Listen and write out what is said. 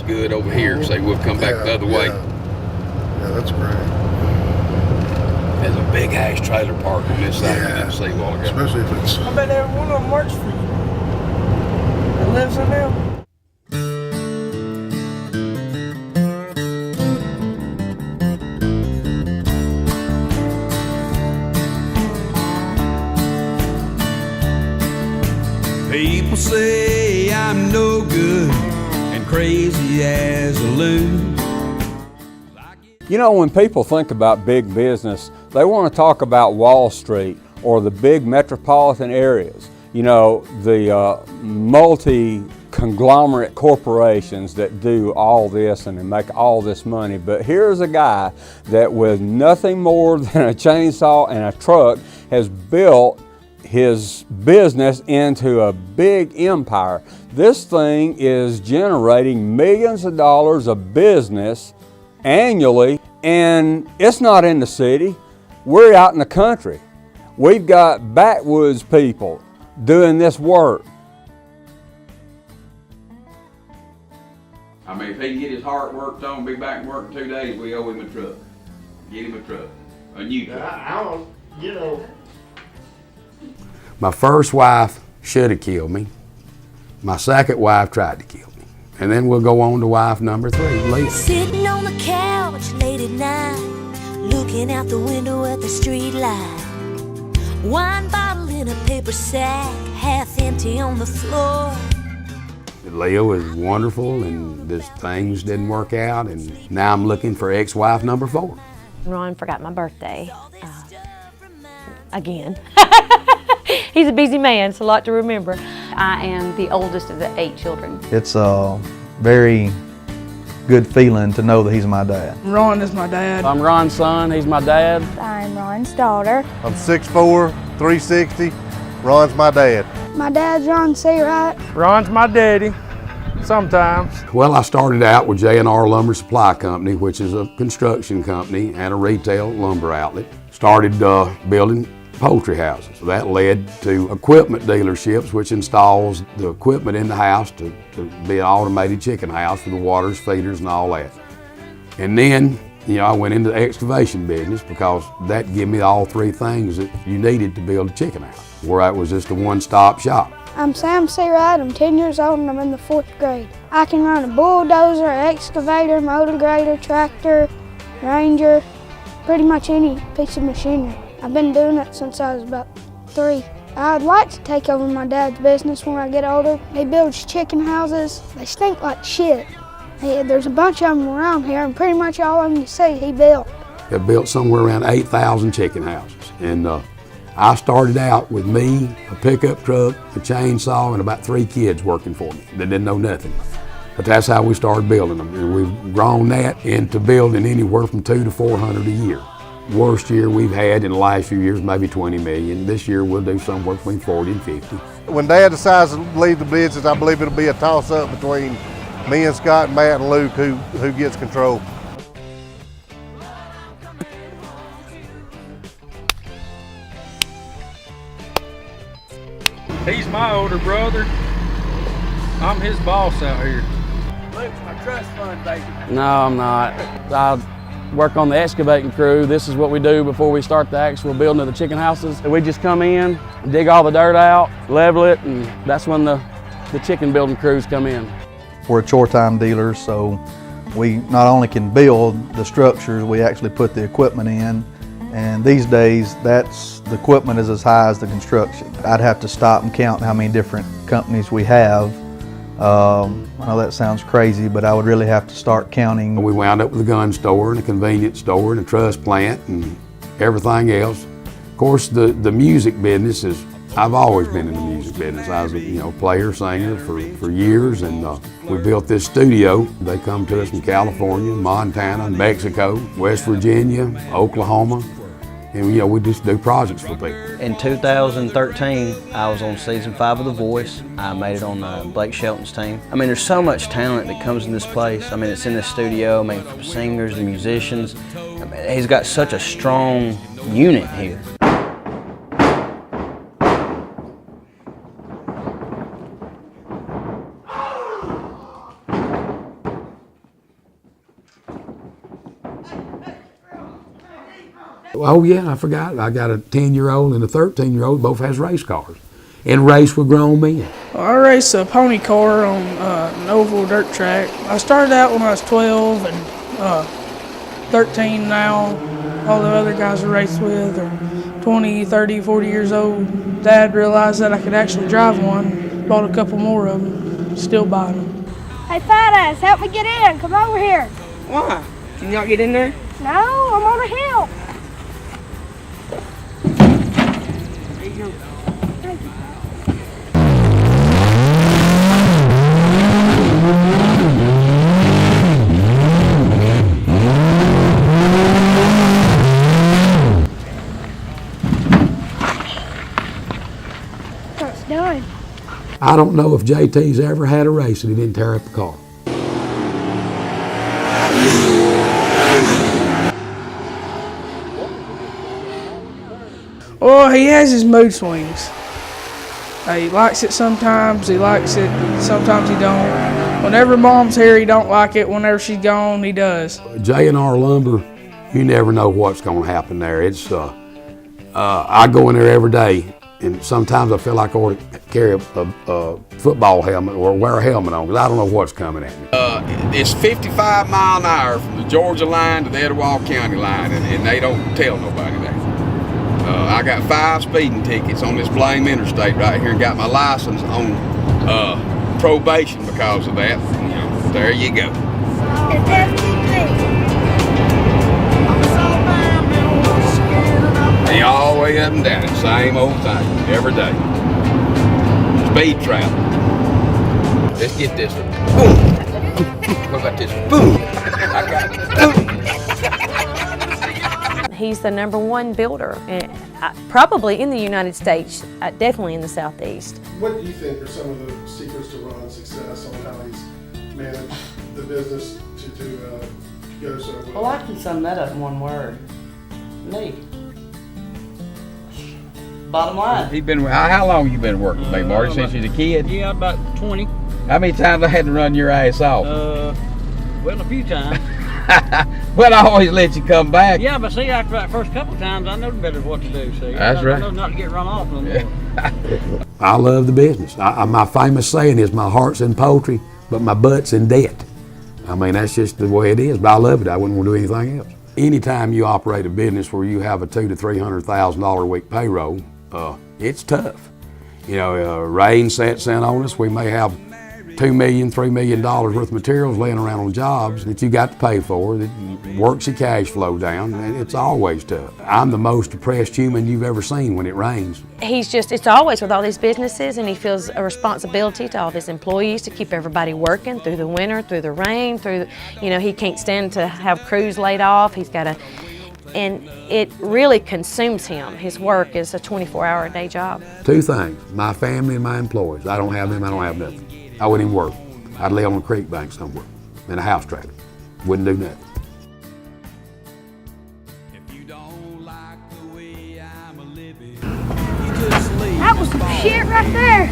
good over here, so we'll come back the other way. Yeah, that's great. There's a big ass trailer park on this side we didn't see a while ago. Especially if it's... I bet every one of them works for you. That lives in there. People say I'm no good and crazy as a loon. You know, when people think about big business, they want to talk about Wall Street or the big metropolitan areas. You know, the multi-conglomerate corporations that do all this and they make all this money. But here's a guy that with nothing more than a chainsaw and a truck has built his business into a big empire. This thing is generating millions of dollars of business annually, and it's not in the city. We're out in the country. We've got backwoods people doing this work. I mean, if he can get his heart worked on, be back and work in 2 days, we owe him a truck. Get him a truck, a new truck. I don't, you know. My first wife should have killed me. My second wife tried to kill me. And then we'll go on to wife number 3, Lisa. Sitting on the couch late at night, looking out the window at the street light. Wine bottle in a paper sack, half empty on the floor. Leah was wonderful, and just things didn't work out, and now I'm looking for ex-wife number 4. Ron forgot my birthday again. He's a busy man, it's a lot to remember. I am the oldest of the 8 children. It's a very good feeling to know that he's my dad. Ron is my dad. I'm Ron's son, he's my dad. I'm Ron's daughter. I'm 6'4", 360. Ron's my dad. My dad's Ron Seawright. Ron's my daddy, sometimes. Well, I started out with J&R Lumber Supply Company, which is a construction company and a retail lumber outlet. Started building poultry houses. That led to equipment dealerships, which installs the equipment in the house to be an automated chicken house for the waters, feeders, and all that. And then, you know, I went into the excavation business because that gave me all 3 things that you needed to build a chicken house, where it was just a one-stop shop. I'm Sam Seawright. I'm 10 years old and I'm in the 4th grade. I can run a bulldozer, excavator, motor grader, tractor, ranger, pretty much any piece of machinery. I've been doing it since I was about 3. I'd like to take over my dad's business when I get older. He builds chicken houses. They stink like shit. There's a bunch of them around here, and pretty much all of them you see he built. He built somewhere around 8,000 chicken houses. And I started out with me, a pickup truck, a chainsaw, and about 3 kids working for me that didn't know nothing. But that's how we started building them. And we've grown that into building anywhere from 200 to 400 a year. Worst year we've had in the last few years, maybe 20 million. This year we'll do somewhere between 40 and 50. When Dad decides to leave the business, I believe it'll be a toss-up between me and Scott and Matt and Luke who gets control. He's my older brother. I'm his boss out here. Luke's my trust fund, baby. No, I'm not. I work on the excavating crew. This is what we do before we start the actual building of the chicken houses. We just come in, dig all the dirt out, level it, and that's when the chicken building crews come in. We're a chore time dealer, so we not only can build the structures, we actually put the equipment in. And these days, the equipment is as high as the construction. I'd have to stop and count how many different companies we have. I know that sounds crazy, but I would really have to start counting. We wound up with a gun store and a convenience store and a truss plant and everything else. Of course, the music business is, I've always been in the music business. I was a player, singer for years, and we built this studio. They come to us from California, Montana, Mexico, West Virginia, Oklahoma. And we just do projects for people. In 2013, I was on season 5 of The Voice. I made it on Blake Shelton's team. I mean, there's so much talent that comes in this place. I mean, it's in the studio, from singers and musicians. I mean, he's got such a strong unit here. Oh yeah, I forgot. I got a 10-year-old and a 13-year-old, both has race cars, and race with grown men. Well, I race a pony car on an oval dirt track. I started out when I was 12 and 13 now. All the other guys I race with are 20, 30, 40 years old. Dad realized that I could actually drive one, bought a couple more of them, still buying them. Hey, fat ass, help me get in. Come over here. Why? Can you not get in there? No, I'm on a hill. There you go. Thank you. That's done. I don't know if JT's ever had a race and he didn't tear up the car. Well, he has his mood swings. He likes it sometimes, he likes it, sometimes he don't. Whenever Mom's here, he don't like it. Whenever she's gone, he does. J&R Lumber, you never know what's going to happen there. It's I go in there every day, and sometimes I feel like I ought to carry a football helmet or wear a helmet on, because I don't know what's coming at me. It's 55 mile an hour from the Georgia line to the Etowah County line, and they don't tell nobody that. I got 5 speeding tickets on this blame interstate right here and got my license on probation because of that. You know, there you go. And all the way up and down it, same old thing, every day. Speed trap. Let's get this one. Boom. What about this one? Boom. I got it. Boom. He's the #1 builder, probably in the United States, definitely in the Southeast. What do you think are some of the secrets to Ron's success on how he's managed the business to go so well? Well, I can sum that up in one word. Me. Bottom line. He been. How long you been working with me, Marty? Since you was a kid? Yeah, about 20. How many times I had to run your ass off? Well, a few times. Well, I always let you come back. Yeah, but see, after that first couple times, I know better what to do. See, that's right. I know not to get run off no more. I love the business. My famous saying is, my heart's in poultry, but my butt's in debt. I mean, that's just the way it is, but I love it. I wouldn't want to do anything else. Anytime you operate a business where you have a $200,000 to $300,000 a week payroll, it's tough. You know, rain sets in on us. We may have $2 million, $3 million worth of materials laying around on jobs that you got to pay for, that works your cash flow down, and it's always tough. I'm the most depressed human you've ever seen when it rains. It's always with all these businesses, and he feels a responsibility to all of his employees to keep everybody working through the winter, through the rain, he can't stand to have crews laid off. He's got to, and it really consumes him. His work is a 24-hour-a-day job. 2 things, my family and my employees. I don't have them, I don't have nothing. I wouldn't even work. I'd lay on a creek bank somewhere in a house trailer. Wouldn't do nothing. That was some shit right there.